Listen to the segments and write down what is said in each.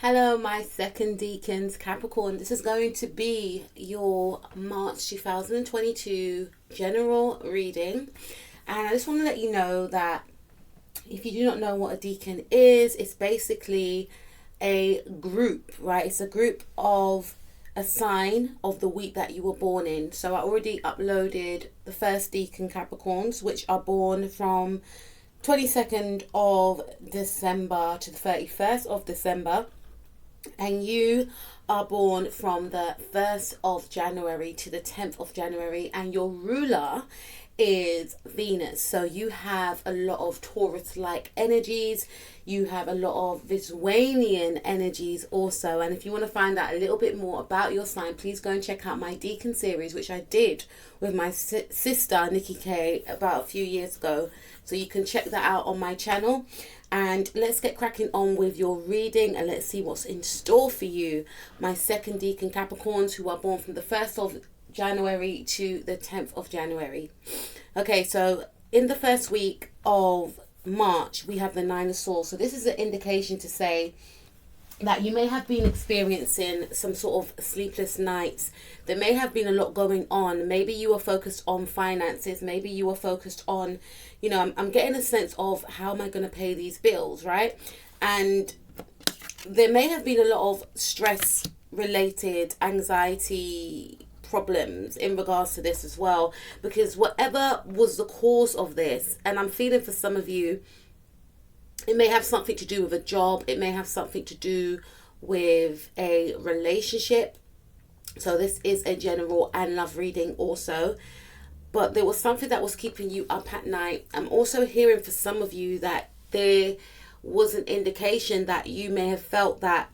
Hello, my second Deacons Capricorn. This is going to be your March 2022 general reading. And I just want to let you know that if you do not know what a deacon is, it's basically a group, right? It's a group of a sign of the week that you were born in. So I already uploaded the first Decan Capricorns, which are born from 22nd of December to the 31st of December. And you are born from the 1st of January to the 10th of January, and your ruler is Venus. So you have a lot of Taurus-like energies. You have a lot of Visuanian energies also. And if you want to find out a little bit more about your sign, please go and check out my Decan series, which I did with my sister Nikki K about a few years ago. So you can check that out on my channel. And let's get cracking on with your reading, and let's see what's in store for you, my second Decan Capricorns who are born from the 1st of January to the 10th of January. Okay, so in the first week of March, we have the Nine of Swords. So this is an indication to say that you may have been experiencing some sort of sleepless nights. There may have been a lot going on. Maybe you were focused on finances. Maybe you were focused on, I'm getting a sense of how am I going to pay these bills, right? And there may have been a lot of stress related anxiety problems in regards to this as well, because whatever was the cause of this, and I'm feeling for some of you, it may have something to do with a job. It may have something to do with a relationship. So this is a general and love reading also. But there was something that was keeping you up at night. I'm also hearing for some of you that there was an indication that you may have felt that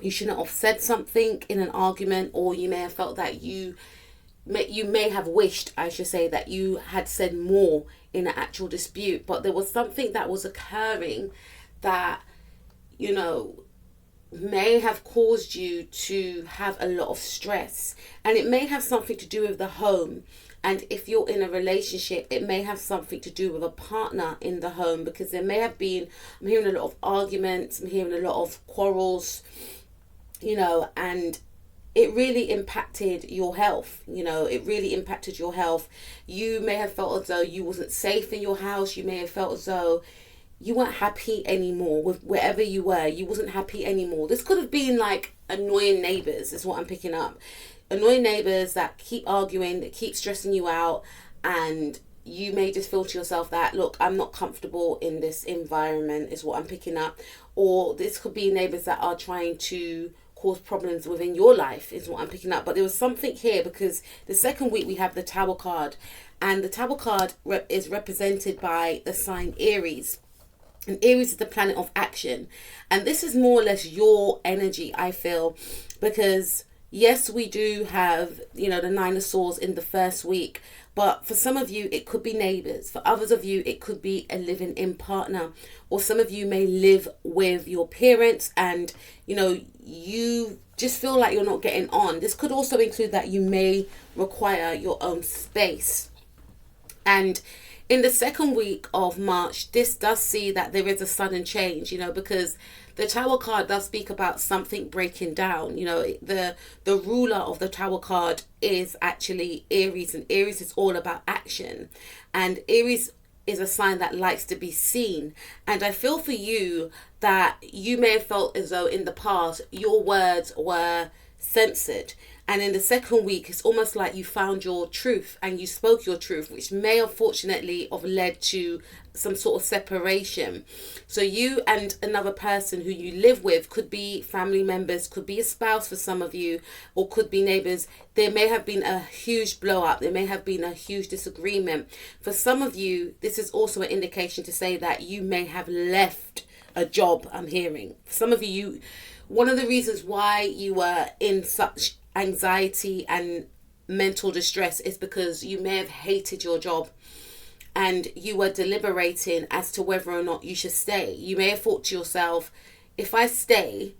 you shouldn't have said something in an argument, or you may have felt that you may have wished, I should say, that you had said more in an actual dispute. But there was something that was occurring that, may have caused you to have a lot of stress. And it may have something to do with the home. And if you're in a relationship, it may have something to do with a partner in the home, because there may have been, I'm hearing a lot of arguments, I'm hearing a lot of quarrels, and it really impacted your health. It really impacted your health. You may have felt as though you wasn't safe in your house. You may have felt as though you weren't happy anymore with wherever you were. You wasn't happy anymore. This could have been like annoying neighbors, is what I'm picking up. Annoying neighbors that keep arguing, that keep stressing you out, and you may just feel to yourself that, look, I'm not comfortable in this environment, is what I'm picking up. Or this could be neighbors that are trying to cause problems within your life, is what I'm picking up. But there was something here, because the second week we have the Tower card, and the Tower card is represented by the sign Aries. And Aries is the planet of action. And this is more or less your energy, I feel, because yes, we do have, the Nine of Swords in the first week. But for some of you, it could be neighbors. For others of you, it could be a living-in partner. Or some of you may live with your parents and, you just feel like you're not getting on. This could also include that you may require your own space. And in the second week of March, this does see that there is a sudden change, because the Tower card does speak about something breaking down. The ruler of the Tower card is actually Aries, and Aries is all about action. And Aries is a sign that likes to be seen. And I feel for you that you may have felt as though in the past your words were censored. And in the second week, it's almost like you found your truth and you spoke your truth, which may unfortunately have led to some sort of separation. So you and another person who you live with, could be family members, could be a spouse for some of you, or could be neighbors. There may have been a huge blow up. There may have been a huge disagreement. For some of you, this is also an indication to say that you may have left a job, I'm hearing. For some of you, one of the reasons why you were in such anxiety and mental distress is because you may have hated your job and you were deliberating as to whether or not you should stay. You may have thought to yourself, if I stay,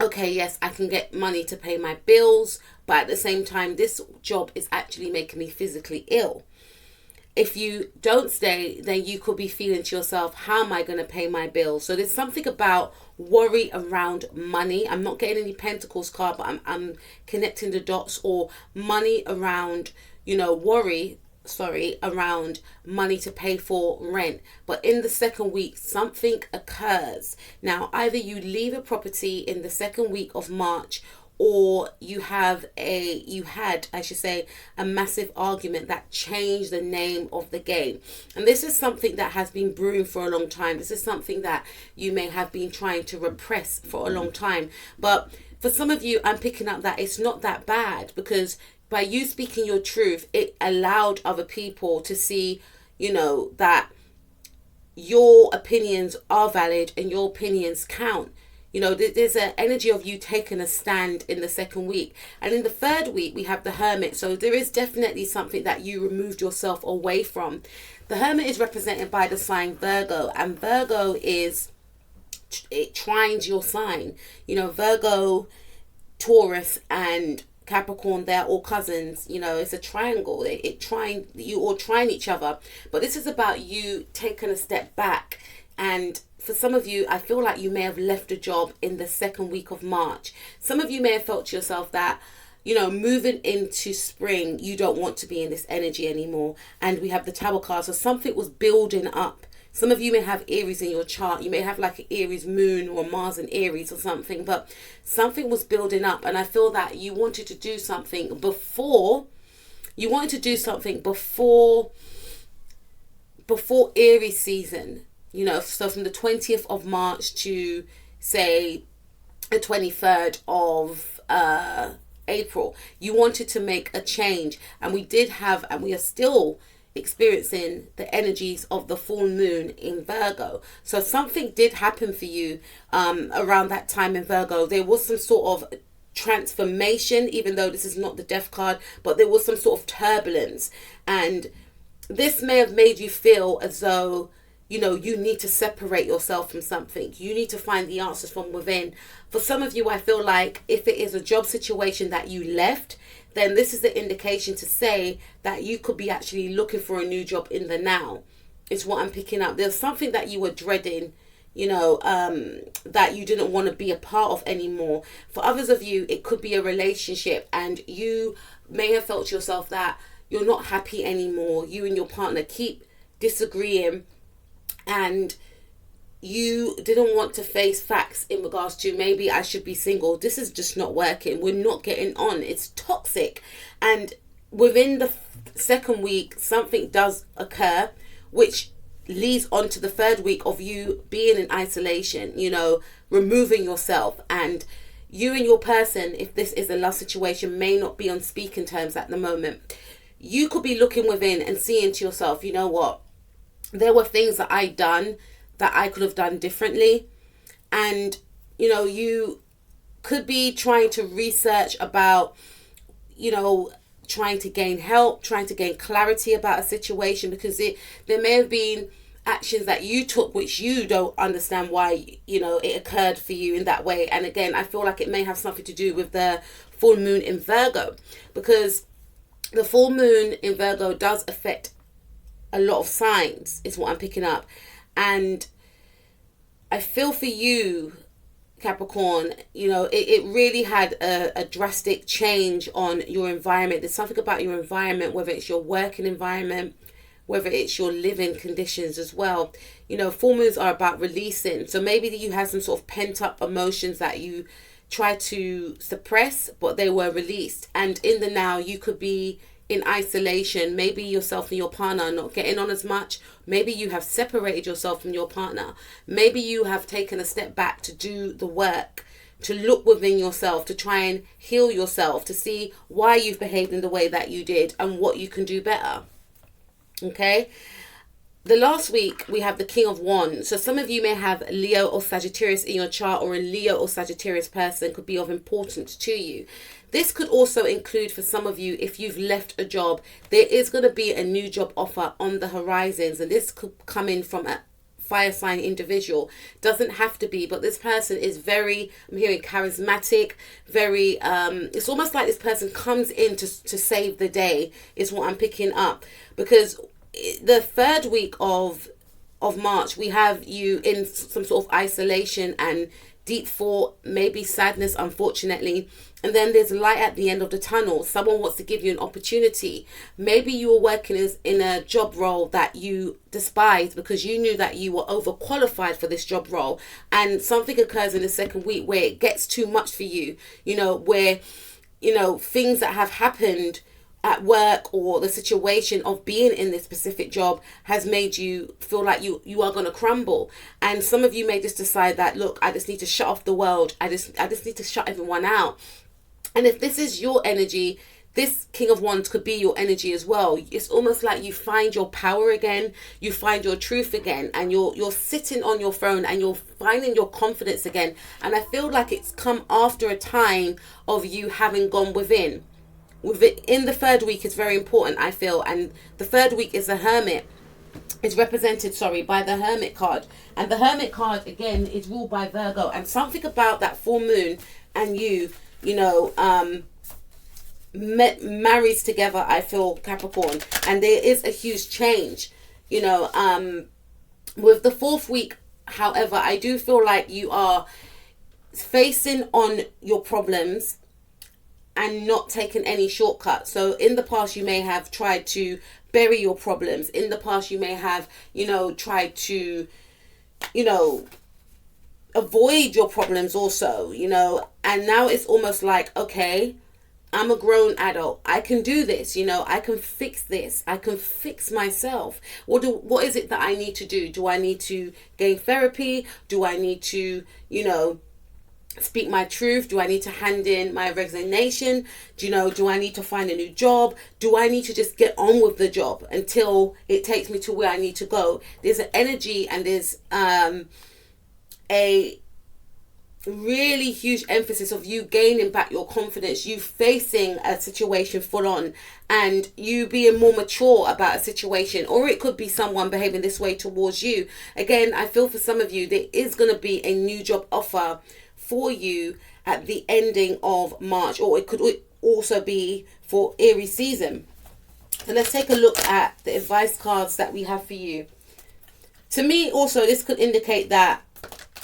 okay, yes, I can get money to pay my bills, but at the same time, this job is actually making me physically ill. If you don't stay, then you could be feeling to yourself, how am I going to pay my bills? So there's something about worry around money. I'm not getting any Pentacles card, but I'm connecting the dots, or money around, worry, around money to pay for rent. But in the second week, something occurs. Now, either you leave a property in the second week of March, or you had a massive argument that changed the name of the game. And this is something that has been brewing for a long time. This is something that you may have been trying to repress for a long time. But for some of you, I'm picking up that it's not that bad, because by you speaking your truth, it allowed other people to see, that your opinions are valid and your opinions count. There's an energy of you taking a stand in the second week. And in the third week, we have the Hermit. So there is definitely something that you removed yourself away from. The Hermit is represented by the sign Virgo. And Virgo it trines your sign. Virgo, Taurus, and Capricorn, they're all cousins. It's a triangle. You all trine each other. But this is about you taking a step back. And for some of you, I feel like you may have left a job in the second week of March. Some of you may have felt to yourself that, moving into spring, you don't want to be in this energy anymore. And we have the Tower card. So something was building up. Some of you may have Aries in your chart. You may have like an Aries moon or Mars in Aries or something. But something was building up. And I feel that you wanted to do something before Aries season. So from the 20th of March to, say, the 23rd of April, you wanted to make a change. And we are still experiencing the energies of the full moon in Virgo. So something did happen for you around that time in Virgo. There was some sort of transformation, even though this is not the death card, but there was some sort of turbulence. And this may have made you feel as though, you need to separate yourself from something. You need to find the answers from within. For some of you, I feel like if it is a job situation that you left, then this is the indication to say that you could be actually looking for a new job in the now. It's what I'm picking up. There's something that you were dreading, that you didn't want to be a part of anymore. For others of you, it could be a relationship, and you may have felt to yourself that you're not happy anymore. You and your partner keep disagreeing, and you didn't want to face facts in regards to, maybe I should be single. This is just not working. We're not getting on. It's toxic. And within the second week, something does occur, which leads on to the third week of you being in isolation, removing yourself. And you and your person, if this is a love situation, may not be on speaking terms at the moment. You could be looking within and seeing to yourself, you know what? There were things that I done that I could have done differently. And, you could be trying to research about, trying to gain help, trying to gain clarity about a situation, because there may have been actions that you took which you don't understand why, it occurred for you in that way. And again, I feel like it may have something to do with the full moon in Virgo, because the full moon in Virgo does affect a lot of signs, is what I'm picking up. And I feel for you, Capricorn, it really had a drastic change on your environment. There's something about your environment, whether it's your working environment, whether it's your living conditions as well. Full moons are about releasing. So maybe you had some sort of pent up emotions that you tried to suppress, but they were released. And in the now, you could be in isolation. Maybe yourself and your partner are not getting on as much. Maybe you have separated yourself from your partner. Maybe you have taken a step back to do the work, to look within yourself, to try and heal yourself, to see why you've behaved in the way that you did and what you can do better. Okay? The last week, we have the King of Wands. So some of you may have Leo or Sagittarius in your chart, or a Leo or Sagittarius person could be of importance to you. This could also include, for some of you, if you've left a job, there is going to be a new job offer on the horizons. And this could come in from a fire sign individual. Doesn't have to be, but this person is very, I'm hearing charismatic, very, it's almost like this person comes in to save the day, is what I'm picking up. Because the third week of March, we have you in some sort of isolation and deep thought, maybe sadness, unfortunately. And then there's light at the end of the tunnel. Someone wants to give you an opportunity. Maybe you were working in a job role that you despised because you knew that you were overqualified for this job role. And something occurs in the second week where it gets too much for you, where, things that have happened at work or the situation of being in this specific job has made you feel like you are going to crumble. And some of you may just decide that, look, I just need to shut off the world. I just need to shut everyone out. And if this is your energy, this King of Wands could be your energy as well. It's almost like you find your power again, you find your truth again, and you're sitting on your throne and you're finding your confidence again. And I feel like it's come after a time of you having gone within. In the third week is very important, I feel, and the third week is the Hermit. It's represented, by the Hermit card. And the Hermit card, again, is ruled by Virgo. And something about that full moon and marries together, I feel, Capricorn. And there is a huge change, with the fourth week. However, I do feel like you are facing on your problems and not taking any shortcuts. So in the past, you may have tried to bury your problems. In the past, you may have, tried to, avoid your problems also, and now it's almost like, okay, I'm a grown adult. I can do this, I can fix this. I can fix myself. What is it that I need to do? Do I need to gain therapy? Do I need to, speak my truth? Do I need to hand in my resignation? Do I need to find a new job? Do I need to just get on with the job until it takes me to where I need to go? There's an energy and there's a really huge emphasis of you gaining back your confidence, you facing a situation full on, and you being more mature about a situation. Or it could be someone behaving this way towards you. Again, I feel for some of you there is going to be a new job offer for you at the ending of March, or it could also be for Aries season. So let's take a look at the advice cards that we have for you. To me, also, this could indicate that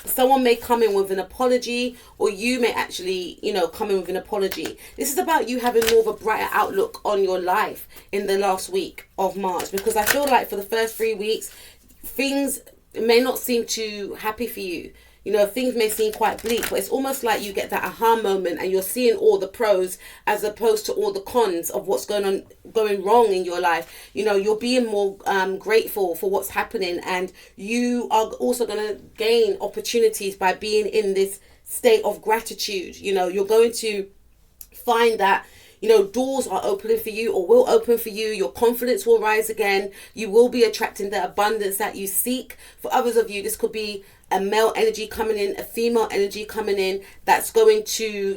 someone may come in with an apology, or you may actually, come in with an apology. This is about you having more of a brighter outlook on your life in the last week of March, because I feel like for the first 3 weeks, things may not seem too happy for you. Things may seem quite bleak, but it's almost like you get that aha moment and you're seeing all the pros as opposed to all the cons of what's going wrong in your life. You're being more grateful for what's happening, and you are also going to gain opportunities by being in this state of gratitude. You're going to find that doors are opening for you, or will open for you. Your confidence will rise again. You will be attracting the abundance that you seek. For others of you, this could be a male energy coming in, a female energy coming in, that's going to,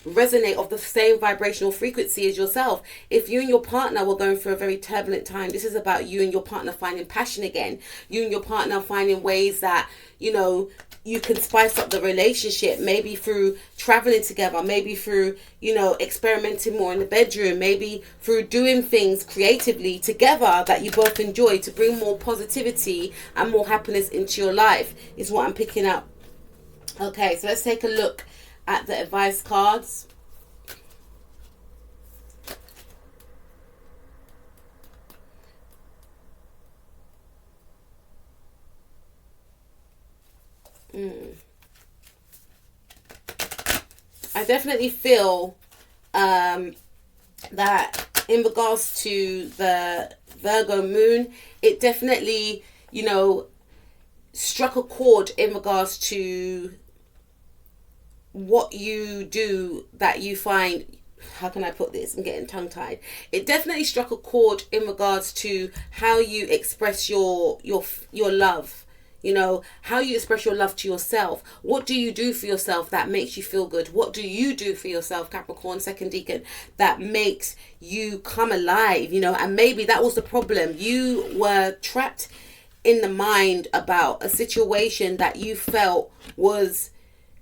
resonate of the same vibrational frequency as yourself. If you and your partner were going through a very turbulent time, this is about you and your partner finding passion again. You and your partner finding ways that, you can spice up the relationship, maybe through traveling together, maybe through, experimenting more in the bedroom, maybe through doing things creatively together that you both enjoy to bring more positivity and more happiness into your life, is what I'm picking up. Okay, so let's take a look at the advice cards. I definitely feel that in regards to the Virgo moon, it definitely, struck a chord in regards to what you do that you find, how can I put this? I'm getting tongue tied. It definitely struck a chord in regards to how you express your love. How you express your love to yourself. What do you do for yourself that makes you feel good? What do you do for yourself, Capricorn, second decan, that makes you come alive? And maybe that was the problem. You were trapped in the mind about a situation that you felt was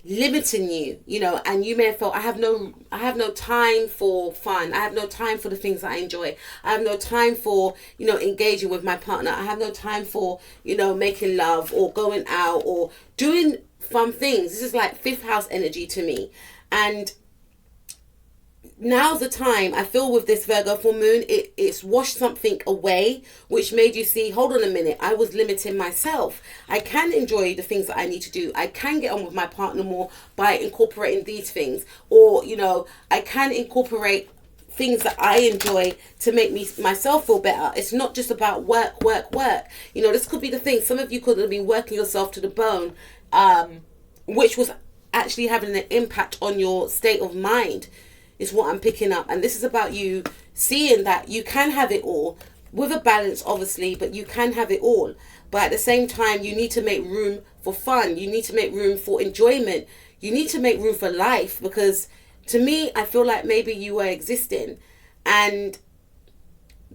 limiting you, and you may have felt, I have no time for fun. I have no time for the things that I enjoy. I have no time for, engaging with my partner. I have no time for, making love or going out or doing fun things. This is like fifth house energy to me. And now's the time, I feel, with this Virgo full moon, it's washed something away, which made you see, hold on a minute, I was limiting myself. I can enjoy the things that I need to do. I can get on with my partner more by incorporating these things. Or, I can incorporate things that I enjoy to make myself feel better. It's not just about work. This could be the thing. Some of you could have been working yourself to the bone, which was actually having an impact on your state of mind, is what I'm picking up. And this is about you seeing that you can have it all, with a balance obviously, but you can have it all. But at the same time, you need to make room for fun. You need to make room for enjoyment. You need to make room for life, because to me, I feel like maybe you were existing, and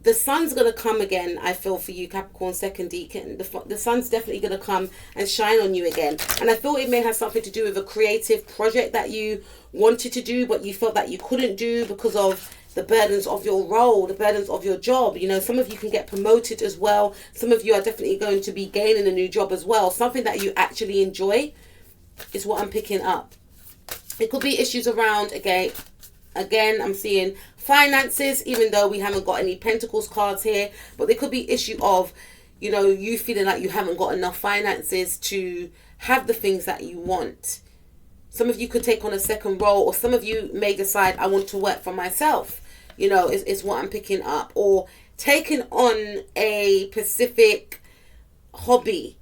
the sun's going to come again, I feel, for you, Capricorn second decan. The sun's definitely going to come and shine on you again. And I feel it may have something to do with a creative project that you wanted to do, but you felt that you couldn't do because of the burdens of your role, the burdens of your job. Some of you can get promoted as well. Some of you are definitely going to be gaining a new job as well. Something that you actually enjoy is what I'm picking up. It could be issues around, again, I'm seeing finances, even though we haven't got any Pentacles cards here. But there could be issue of, you feeling like you haven't got enough finances to have the things that you want. Some of you could take on a second role, or some of you may decide, I want to work for myself, is what I'm picking up. Or taking on a specific hobby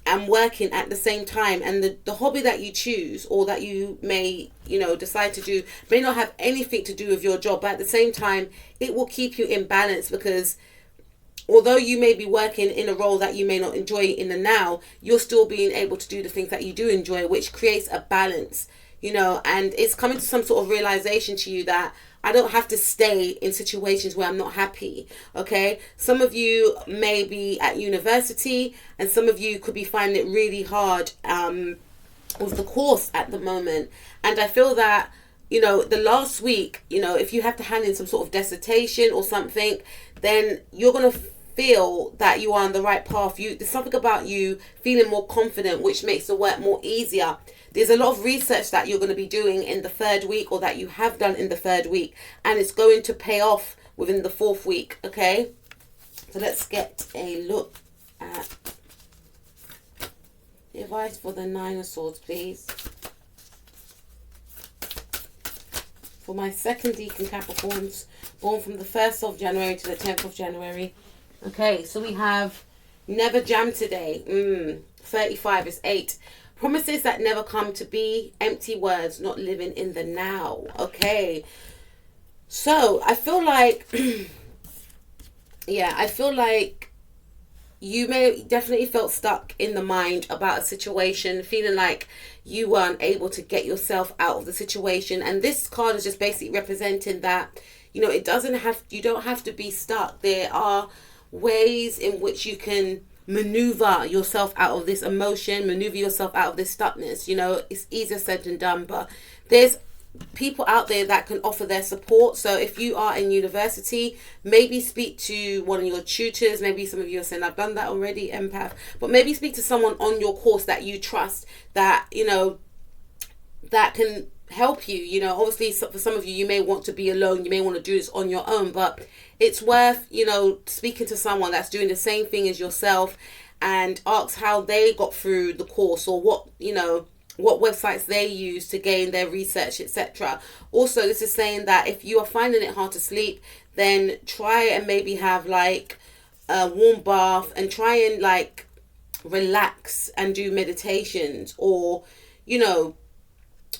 and working at the same time, and the hobby that you choose, or that you may decide to do, may not have anything to do with your job, but at the same time it will keep you in balance, because although you may be working in a role that you may not enjoy in the now, you're still being able to do the things that you do enjoy, which creates a balance, and it's coming to some sort of realization to you that I don't have to stay in situations where I'm not happy, okay? Some of you may be at university, and some of you could be finding it really hard with the course at the moment. And I feel that, the last week, if you have to hand in some sort of dissertation or something, then you're going to feel that you are on the right path. There's something about you feeling more confident, which makes the work more easier. There's a lot of research that you're going to be doing in the third week, or that you have done in the third week, and it's going to pay off within the fourth week, okay? So let's get a look at the advice for the Nine of Swords, please. For my second decan Capricorns, born from the 1st of January to the 10th of January. Okay, so we have never jam today. 35 is 8. Promises that never come to be, empty words, not living in the now. Okay. So I feel like, I feel like you may definitely felt stuck in the mind about a situation, feeling like you weren't able to get yourself out of the situation. And this card is just basically representing that, you don't have to be stuck. There are ways in which you can maneuver yourself out of this emotion, maneuver yourself out of this stuckness. It's easier said than done, but there's people out there that can offer their support. So if you are in university, maybe speak to one of your tutors. Maybe some of you are saying, I've done that already, empath. But maybe speak to someone on your course that you trust, that that can help you. Obviously for some of you, you may want to be alone, you may want to do this on your own, but it's worth speaking to someone that's doing the same thing as yourself, and ask how they got through the course, or what websites they use to gain their research, etc. Also, this is saying that if you are finding it hard to sleep, then try and maybe have like a warm bath, and try and like relax and do meditations, or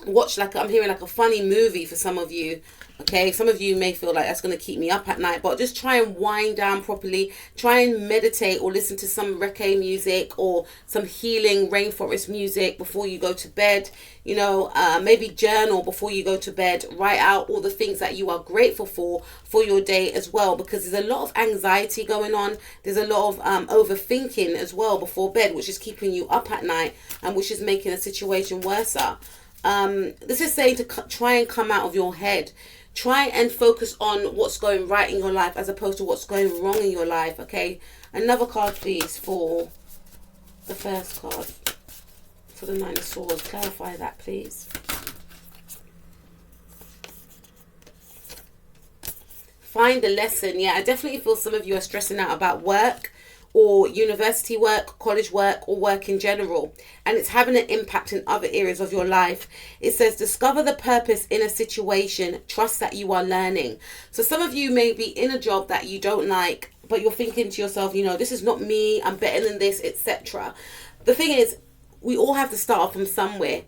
watch, like, I'm hearing like a funny movie for some of you. Okay, some of you may feel like that's going to keep me up at night, but just try and wind down properly. Try and meditate or listen to some reggae music or some healing rainforest music before you go to bed. You know, maybe journal before you go to bed. Write out all the things that you are grateful for your day as well, because there's a lot of anxiety going on. There's a lot of overthinking as well before bed, which is keeping you up at night and which is making a situation worse. This is saying to try and come out of your head. Try and focus on what's going right in your life as opposed to what's going wrong in your life. Okay, another card please for the first card, for the Nine of Swords. Clarify that please. Find the lesson. Yeah, I definitely feel some of you are stressing out about work or university work, college work, or work in general, and it's having an impact in other areas of your life. It says discover the purpose in a situation, trust that you are learning. So some of you may be in a job that you don't like, but you're thinking to yourself, you know, this is not me, I'm better than this, etc. The thing is, we all have to start off from somewhere.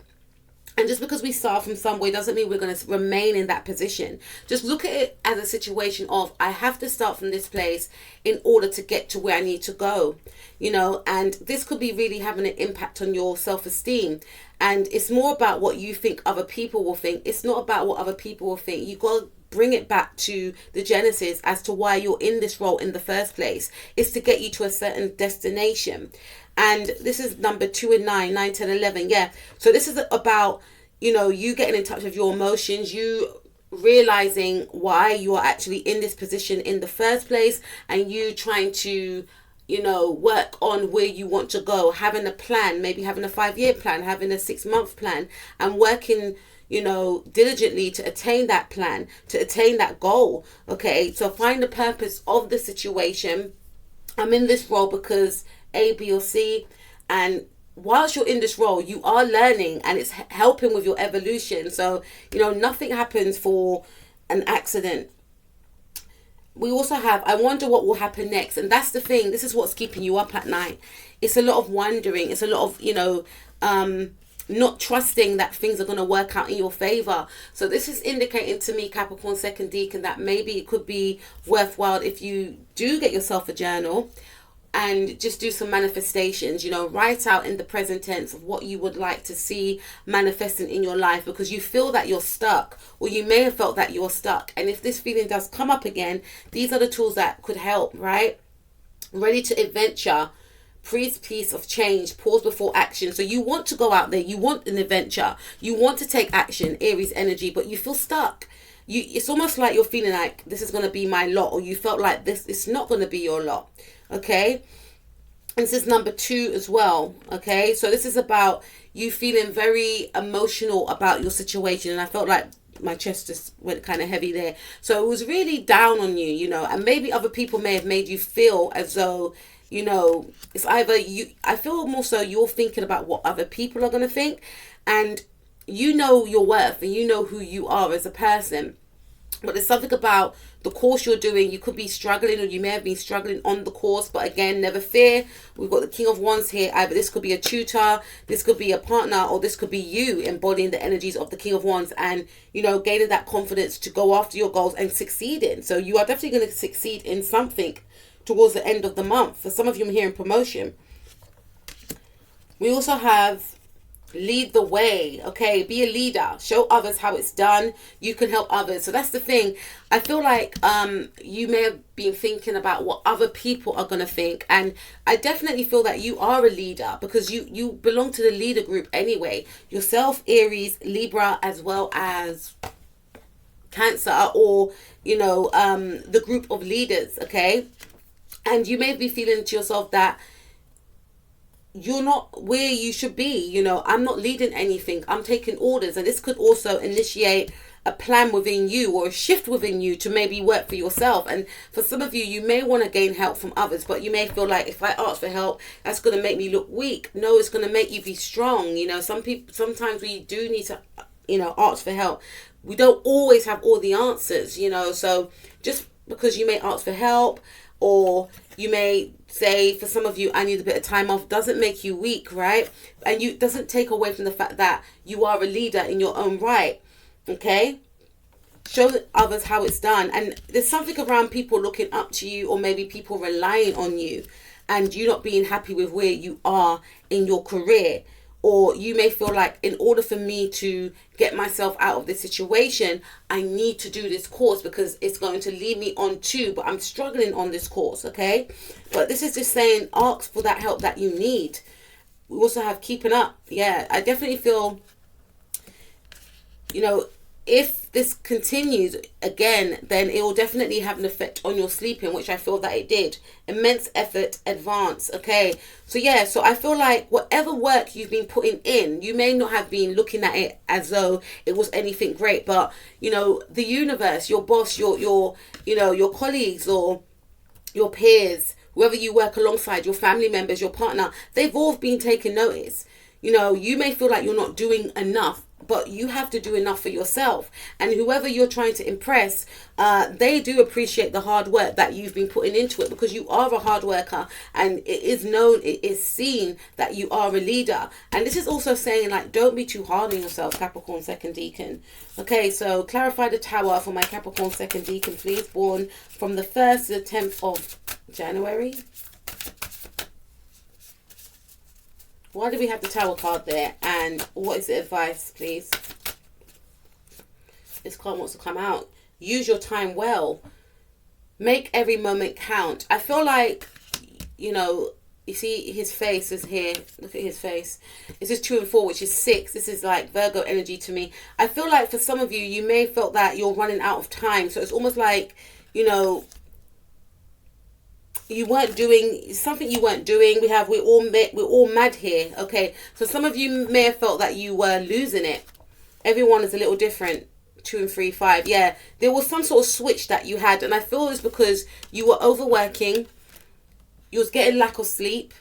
And just because we start from somewhere doesn't mean we're going to remain in that position. Just look at it as a situation of, I have to start from this place in order to get to where I need to go, you know, and this could be really having an impact on your self-esteem. And it's more about what you think other people will think. It's not about what other people will think. You got to bring it back to the genesis as to why you're in this role in the first place. It's to get you to a certain destination. And this is number 2 and 9, 9, 10, 11. Yeah. So this is about, you know, you getting in touch with your emotions, you realizing why you are actually in this position in the first place, and you trying to, you know, work on where you want to go, having a plan, maybe having a 5-year plan, having a 6-month plan, and working, you know, diligently to attain that plan, to attain that goal. Okay. So find the purpose of the situation. I'm in this role because A, B, or C, and whilst you're in this role, you are learning and it's helping with your evolution. So, you know, nothing happens for an accident. We also have, I wonder what will happen next. And that's the thing. This is what's keeping you up at night. It's a lot of wondering. It's a lot of, you know, not trusting that things are going to work out in your favor. So this is indicating to me, Capricorn 2nd Decan, that maybe it could be worthwhile if you do get yourself a journal and just do some manifestations, you know, write out in the present tense of what you would like to see manifesting in your life, because you feel that you're stuck, or you may have felt that you're stuck. And if this feeling does come up again, these are the tools that could help, right? Ready to adventure, piece of change, pause before action. So you want to go out there, you want an adventure, you want to take action, Aries energy, but you feel stuck. It's almost like you're feeling like this is going to be my lot, or you felt like this is not going to be your lot. Okay, and this is number 2 as well. Okay, so this is about you feeling very emotional about your situation, and I felt like my chest just went kind of heavy there. So it was really down on you, you know, and maybe other people may have made you feel as though, you know, it's either you, I feel more so you're thinking about what other people are going to think, and you know your worth and you know who you are as a person. But there's something about the course you're doing. You could be struggling, or you may have been struggling on the course. But again, never fear. We've got the King of Wands here. Either this could be a tutor, this could be a partner, or this could be you embodying the energies of the King of Wands and, you know, gaining that confidence to go after your goals and succeeding. So you are definitely going to succeed in something towards the end of the month. For some of you, I'm hearing promotion. We also have lead the way. Okay, be a leader, show others how it's done. You can help others. So that's the thing. I feel like you may have been thinking about what other people are going to think, and I definitely feel that you are a leader because you belong to the leader group anyway. Yourself, Aries, Libra, as well as Cancer, or, you know, the group of leaders. Okay, and you may be feeling to yourself that you're not where you should be. You know, I'm not leading anything, I'm taking orders. And this could also initiate a plan within you, or a shift within you to maybe work for yourself. And for some of you, you may want to gain help from others, but you may feel like, if I ask for help, that's going to make me look weak. No, it's going to make you be strong. You know, sometimes we do need to, you know, ask for help. We don't always have all the answers, you know. So just because you may ask for help, or you may say, for some of you, I need a bit of time off, doesn't make you weak, right? And you doesn't take away from the fact that you are a leader in your own right, okay? Show others how it's done. And there's something around people looking up to you, or maybe people relying on you, and you not being happy with where you are in your career. Or you may feel like, in order for me to get myself out of this situation, I need to do this course because it's going to lead me on to, but I'm struggling on this course, okay? But this is just saying, ask for that help that you need. We also have keeping up. Yeah, I definitely feel, if this continues again, then it will definitely have an effect on your sleeping, which I feel that it did. Immense effort, advance. Okay, so yeah, so I feel like whatever work you've been putting in, you may not have been looking at it as though it was anything great, but the universe, your boss, your colleagues, or your peers, whoever you work alongside, your family members, your partner, they've all been taking notice. You may feel like you're not doing enough, but you have to do enough for yourself. And whoever you're trying to impress, they do appreciate the hard work that you've been putting into it, because you are a hard worker, and it is known, it is seen that you are a leader. And this is also saying, like, don't be too hard on yourself, Capricorn 2nd Decan. Okay, so clarify the tower for my Capricorn 2nd Decan, please. Born from the 1st to the 10th of January. Why do we have the Tower card there? And what is the advice, please? This card wants to come out. Use your time well. Make every moment count. I feel like, you see his face is here. Look at his face. This is 2 and 4, which is 6. This is like Virgo energy to me. I feel like for some of you, you may have felt that you're running out of time. So it's almost like, you weren't doing something. We're all mad here. Okay, so some of you may have felt that you were losing it. Everyone is a little different. 2 and 3, 5. Yeah, there was some sort of switch that you had, and I feel it's because you were overworking, you was getting lack of sleep,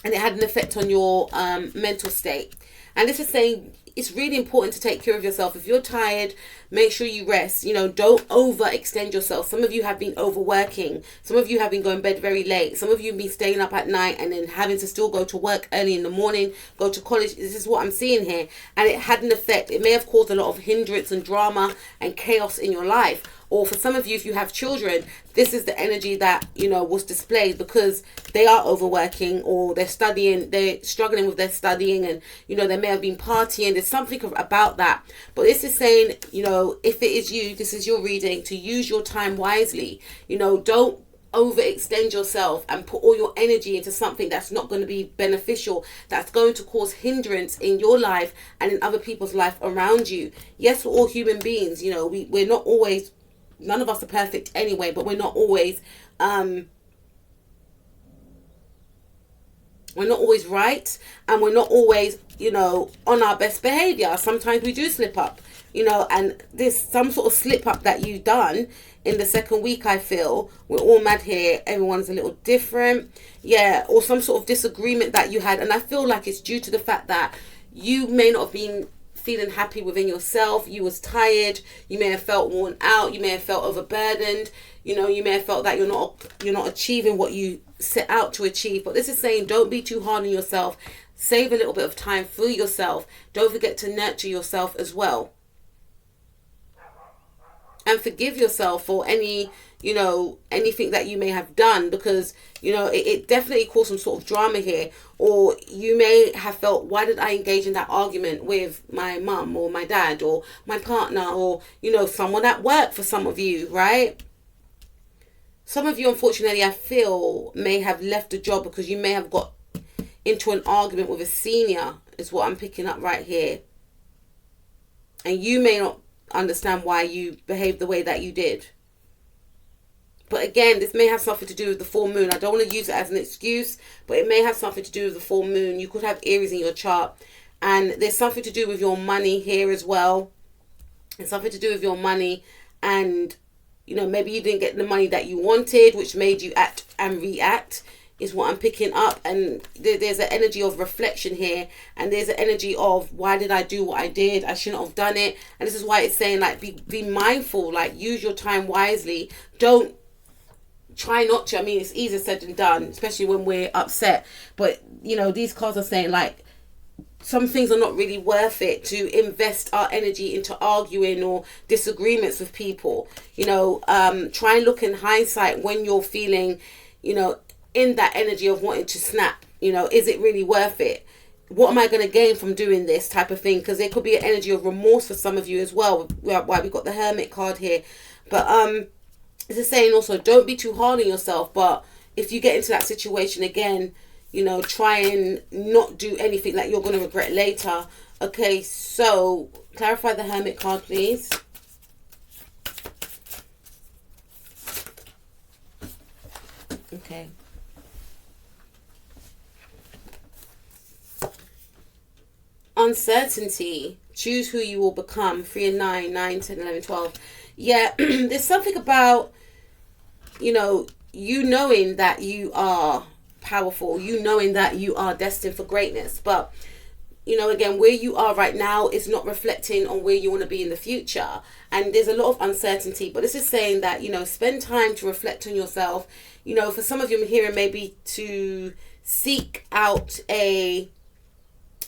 and it had an effect on your mental state. And this is saying it's really important to take care of yourself. If you're tired, make sure you rest. Don't overextend yourself. Some of you have been overworking. Some of you have been going to bed very late. Some of you have been staying up at night and then having to still go to work early in the morning, go to college. This is what I'm seeing here. And it had an effect. It may have caused a lot of hindrance and drama and chaos in your life. Or for some of you, if you have children, this is the energy that, was displayed because they are overworking, or they're struggling with their studying, and, they may have been partying. There's something about that. But this is saying, if it is you, this is your reading, to use your time wisely. Don't overextend yourself and put all your energy into something that's not going to be beneficial, that's going to cause hindrance in your life and in other people's life around you. Yes, we're all human beings. We're not always, none of us are perfect anyway, but we're not always right, and we're not always on our best behavior. Sometimes we do slip up, and there's some sort of slip up that you've done in the second week. I feel we're all mad here, everyone's a little different, or some sort of disagreement that you had, and I feel like it's due to the fact that you may not have been feeling happy within yourself. You was tired, you may have felt worn out, you may have felt overburdened, you may have felt that you're not achieving what you set out to achieve. But this is saying, don't be too hard on yourself. Save a little bit of time for yourself. Don't forget to nurture yourself as well, and forgive yourself for anything that you may have done, because it definitely caused some sort of drama here. Or you may have felt, why did I engage in that argument with my mum or my dad or my partner, or someone at work, for some of you, right? Some of you, unfortunately, I feel, may have left a job because you may have got into an argument with a senior, is what I'm picking up right here. And you may not understand why you behaved the way that you did. But again, this may have something to do with the full moon. I don't want to use it as an excuse, but it may have something to do with the full moon. You could have Aries in your chart, and there's something to do with your money here as well. It's something to do with your money, and maybe you didn't get the money that you wanted, which made you act and react, is what I'm picking up. And there's an energy of reflection here, and there's an energy of, why did I do what I did? I shouldn't have done it. And this is why it's saying, like, be mindful, like, use your time wisely. Don't try not to. I mean, it's easier said than done, especially when we're upset. But, you know, these cards are saying, like, some things are not really worth it to invest our energy into arguing or disagreements with people. You know, try and look in hindsight when you're feeling, you know, in that energy of wanting to snap. You know, is it really worth it? What am I going to gain from doing this type of thing? Because there could be an energy of remorse for some of you as well. Why we got the Hermit card here. But it's saying also, don't be too hard on yourself. But if you get into that situation again, you know, try and not do anything that you're going to regret later. Okay, so clarify the Hermit card, please. Okay. Uncertainty. Choose who you will become. 3 and 9, 9, 10, 11, 12. Yeah, there's something about, you know, you knowing that you are powerful, you knowing that you are destined for greatness, but you know, again, where you are right now is not reflecting on where you want to be in the future, and there's a lot of uncertainty. But this is saying that, you know, spend time to reflect on yourself. You know, for some of you, I'm hearing maybe to seek out a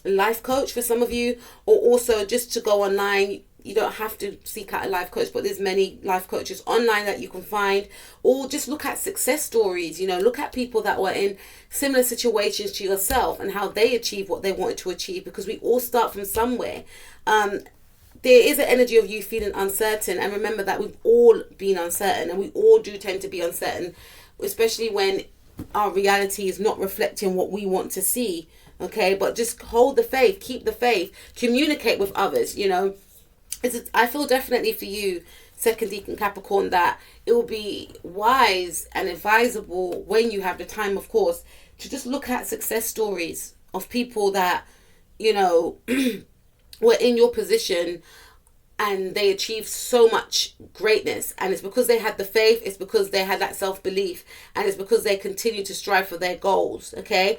life coach for some of you, or also just to go online. You don't have to seek out a life coach, but there's many life coaches online that you can find, or just look at success stories. You know, look at people that were in similar situations to yourself and how they achieved what they wanted to achieve, because we all start from somewhere. There is an energy of you feeling uncertain, and remember that we've all been uncertain, and we all do tend to be uncertain, especially when our reality is not reflecting what we want to see. Okay, but just hold the faith, keep the faith, communicate with others. You know, I feel definitely for you, 2nd Decan Capricorn, that it will be wise and advisable when you have the time, of course, to just look at success stories of people that, you know, were in your position and they achieved so much greatness. And it's because they had the faith, it's because they had that self-belief, and it's because they continue to strive for their goals. Okay.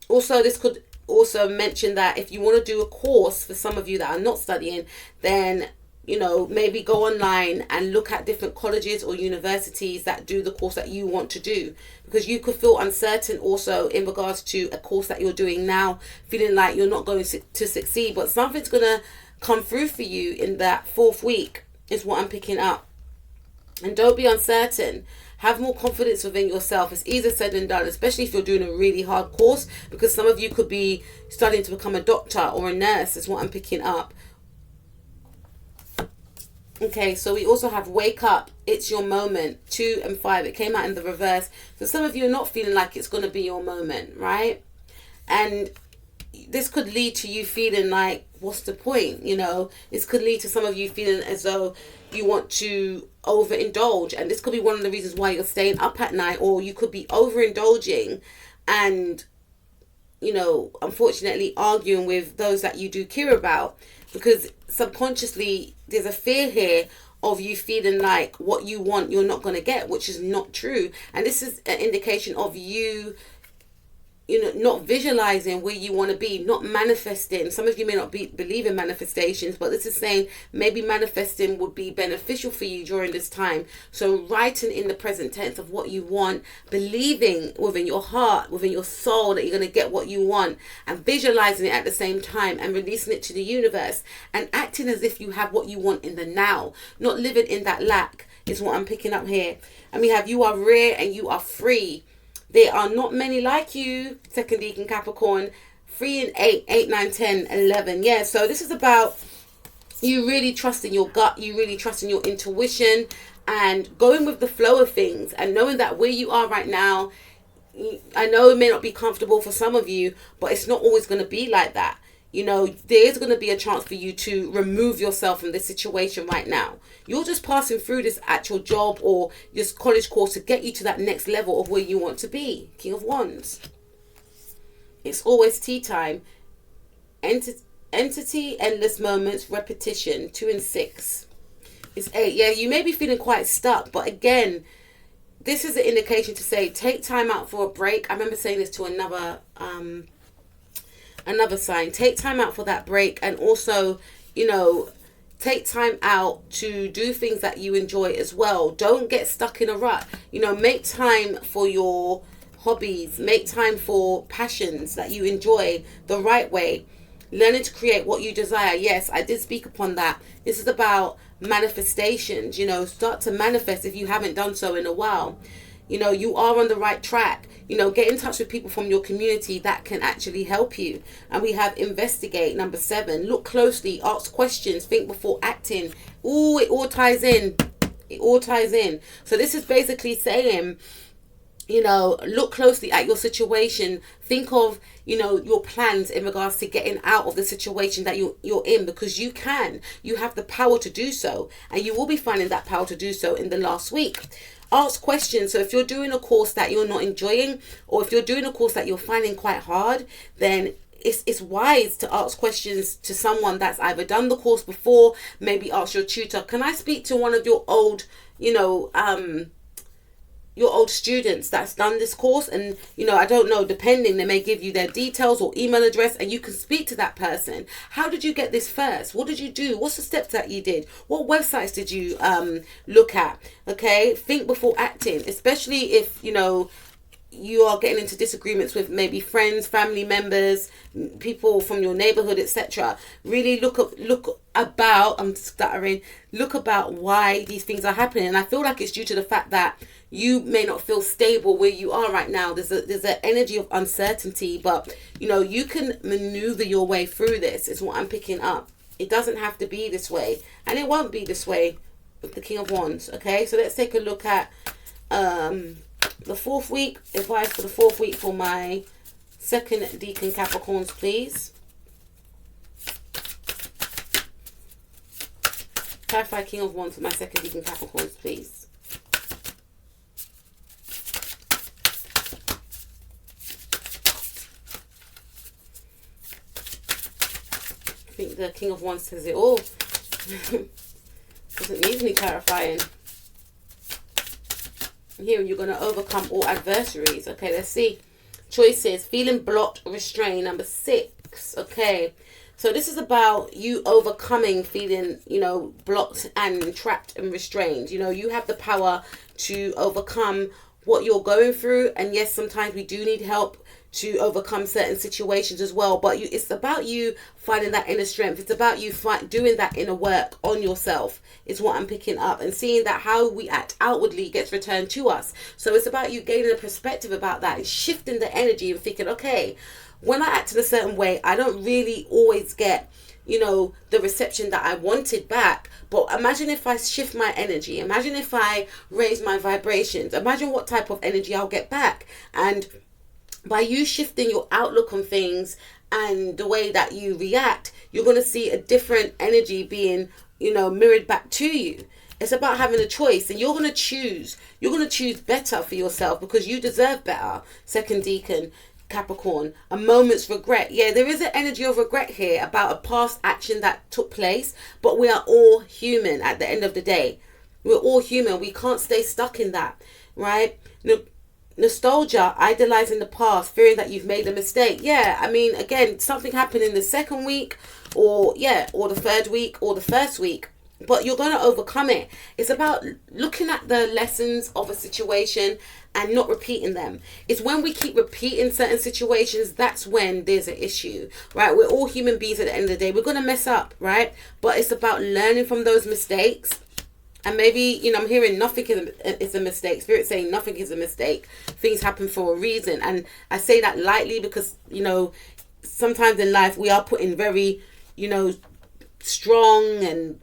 Also, this could also mention that if you want to do a course, for some of you that are not studying, then, you know, maybe go online and look at different colleges or universities that do the course that you want to do, because you could feel uncertain also in regards to a course that you're doing now, feeling like you're not going to succeed, but something's going to come through for you in that 4th week is what I'm picking up. And don't be uncertain. Have more confidence within yourself. It's easier said than done, especially if you're doing a really hard course, because some of you could be studying to become a doctor or a nurse, is what I'm picking up. Okay, so we also have wake up. It's your moment. 2 and 5. It came out in the reverse. So some of you are not feeling like it's going to be your moment, right? And this could lead to you feeling like, what's the point? You know, this could lead to some of you feeling as though you want to overindulge, and this could be one of the reasons why you're staying up at night, or you could be overindulging and, you know, unfortunately arguing with those that you do care about, because subconsciously there's a fear here of you feeling like what you want you're not going to get, which is not true. And this is an indication of you, you know, not visualizing where you want to be, not manifesting. Some of you may not believe in manifestations, but this is saying maybe manifesting would be beneficial for you during this time. So writing in the present tense of what you want, believing within your heart, within your soul, that you're going to get what you want, and visualizing it at the same time and releasing it to the universe, and acting as if you have what you want in the now, not living in that lack, is what I'm picking up here. And we have, you are rare and you are free. There are not many like you, 2nd Decan Capricorn. 3 and 8, 8, 9, 10, 11. Yeah, so this is about you really trusting your gut, you really trusting your intuition, and going with the flow of things, and knowing that where you are right now, I know it may not be comfortable for some of you, but it's not always going to be like that. You know, there's going to be a chance for you to remove yourself from this situation right now. You're just passing through this actual job or this college course to get you to that next level of where you want to be. King of Wands. It's always tea time. Entity, endless moments, repetition. 2 and 6. It's 8. Yeah, you may be feeling quite stuck, but again, this is an indication to say, take time out for a break. I remember saying this to another sign. Take time out for that break, and also, you know, Take time out to do things that you enjoy as well. Don't get stuck in a rut. Make time for your hobbies. Make time for passions that you enjoy the right way. Learning to create what you desire. Yes, I did speak upon that. This is about manifestations. Start to manifest if you haven't done so in a while. You are on the right track. Get in touch with people from your community that can actually help you. And we have investigate, number 7. Look closely, ask questions, think before acting. Ooh, it all ties in. It all ties in. So this is basically saying, look closely at your situation. Think of, your plans in regards to getting out of the situation that you're in, because you have the power to do so, and you will be finding that power to do so in the last week. Ask questions. So if you're doing a course that you're not enjoying, or if you're doing a course that you're finding quite hard, then it's wise to ask questions to someone that's either done the course before. Maybe ask your tutor, can I speak to one of your old, your old students that's done this course? And I don't know, depending, they may give you their details or email address, and you can speak to that person. How did you get this first? What did you do? What's the steps that you did? What websites did you look at? Okay, think before acting, especially if you are getting into disagreements with maybe friends, family members, people from your neighborhood, etc. Really look about why these things are happening. And I feel like it's due to the fact that you may not feel stable where you are right now. There's an energy of uncertainty, but you can maneuver your way through this, is what I'm picking up. It doesn't have to be this way, and it won't be this way with the King of Wands. Okay, so let's take a look at the 4th week, advice for the 4th week for my 2nd Decan Capricorns, please. Clarify King of Wands for my 2nd Decan Capricorns, please. I think the King of Wands says it all. Doesn't need any clarifying. Here, you're going to overcome all adversaries. Okay, let's see. Choices. Feeling blocked, restrained. Number 6. Okay. So this is about you overcoming feeling, blocked and trapped and restrained. You have the power to overcome what you're going through. And yes, sometimes we do need help to overcome certain situations as well, but it's about you finding that inner strength. It's about you doing that inner work on yourself, is what I'm picking up, and seeing that how we act outwardly gets returned to us. So it's about you gaining a perspective about that and shifting the energy and thinking, okay, when I act in a certain way, I don't really always get the reception that I wanted back. But imagine if I shift my energy. Imagine if I raise my vibrations. Imagine what type of energy I'll get back. And by you shifting your outlook on things and the way that you react, you're going to see a different energy being, mirrored back to you. It's about having a choice, and you're going to choose. You're going to choose better for yourself, because you deserve better. 2nd Decan Capricorn, a moment's regret. Yeah, there is an energy of regret here about a past action that took place, but we are all human at the end of the day. We're all human. We can't stay stuck in that, right? Nostalgia, idolizing the past, fearing that you've made a mistake. Yeah, I mean, again, something happened in the 2nd week, or the 3rd week, or the 1st week, but you're going to overcome it. It's about looking at the lessons of a situation and not repeating them. It's when we keep repeating certain situations, that's when there's an issue, right? We're all human beings at the end of the day. We're going to mess up, right? But it's about learning from those mistakes. And maybe, I'm hearing nothing is a mistake. Spirit saying nothing is a mistake. Things happen for a reason. And I say that lightly because, sometimes in life we are put in very, strong and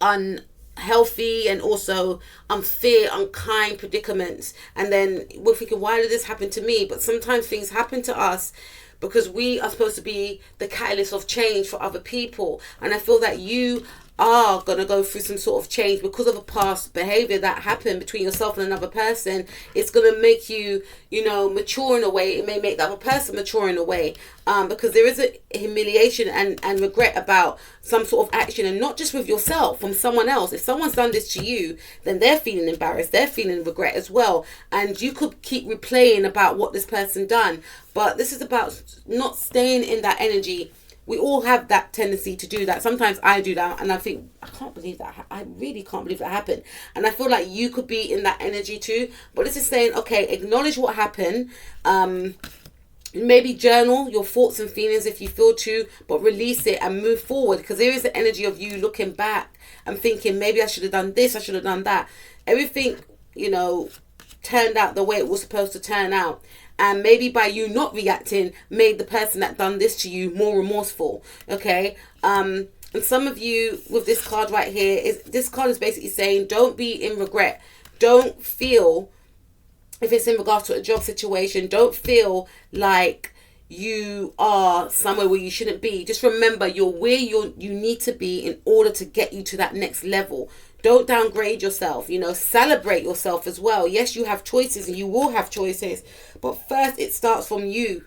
unhealthy and also unfair, unkind predicaments. And then we're thinking, why did this happen to me? But sometimes things happen to us because we are supposed to be the catalyst of change for other people. And I feel that you are going to go through some sort of change because of a past behavior that happened between yourself and another person. It's going to make you, mature in a way. It may make the other person mature in a way, because there is a humiliation and regret about some sort of action, and not just with yourself, from someone else. If someone's done this to you, then they're feeling embarrassed. They're feeling regret as well. And you could keep replaying about what this person done. But this is about not staying in that energy, We all have that tendency to do that. Sometimes I do that and I think, I can't believe that. I really can't believe that happened. And I feel like you could be in that energy too. But this is saying, okay, acknowledge what happened. Maybe journal your thoughts and feelings if you feel to, but release it and move forward, because there is the energy of you looking back and thinking, maybe I should have done this, I should have done that. Everything, you know, turned out the way it was supposed to turn out. And maybe by you not reacting made the person that done this to you more remorseful. Okay. And some of you with this card right here, this card is basically saying, don't be in regret. Don't feel, if it's in regards to a job situation, don't feel like you are somewhere where you shouldn't be. Just remember, you're where you need to be in order to get you to that next level. Don't downgrade yourself, you know, celebrate yourself as well. Yes, you have choices and you will have choices, but first it starts from you.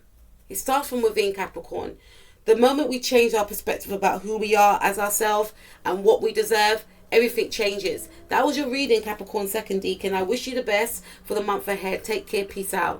It starts from within, Capricorn. The moment we change our perspective about who we are as ourselves and what we deserve, everything changes. That was your reading, Capricorn 2nd Decan. I wish you the best for the month ahead. Take care. Peace out.